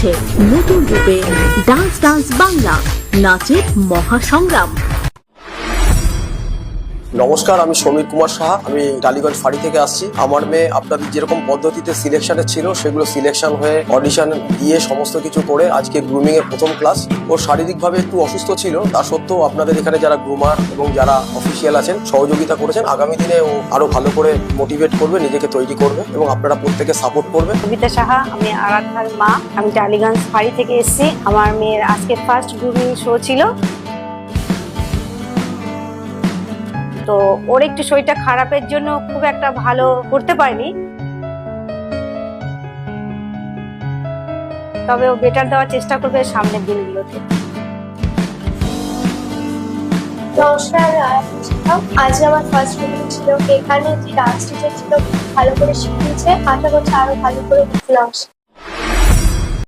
আসছে নতুন রূপে ডান্স ডান্স বাংলা, নাচের মহাসংগ্রাম। নমস্কার, আমি সমীর কুমার সাহা। আমি টালিগঞ্জ ফাঁড়ি থেকে আসছি। আমার মেয়ে আপনাদের যেরকম পদ্ধতিতে সিলেকশনে ছিল সেগুলো সিলেকশন হয়ে অডিশন দিয়ে সমস্ত কিছু করে আজকে গ্রুমিং এর প্রথম ক্লাস। ও শারীরিকভাবে একটু অসুস্থ ছিল, তা সত্ত্বেও আপনাদের এখানে যারা গ্রুমার এবং যারা অফিসিয়াল আছেন সহযোগিতা করেছেন। আগামী দিনে ও আরো ভালো করে মোটিভেট করবে, নিজেকে তৈরি করবে এবং আপনারা প্রত্যেকে সাপোর্ট করবে। কবিতা সাহা, আমি আরাধ্যার মা। আমি টালিগঞ্জ ফাঁড়ি থেকে এসেছি। আমার মেয়ের আজকে ফার্স্ট গ্রুমিং শো ছিল। তো ওর একটু শরীরটা খারাপের জন্য খুব একটা ভালো করতে পারিনি, তবে ও বেটার দেওয়ার চেষ্টা করবে সামনের দিনগুলোতে। নমস্কার, আজ আমার ফার্স্ট গ্রুমিং ছিল। এখানে যে ডান্স টিচার ছিল ভালো করে শিখিয়েছে, আশা করছি আরো ভালো করে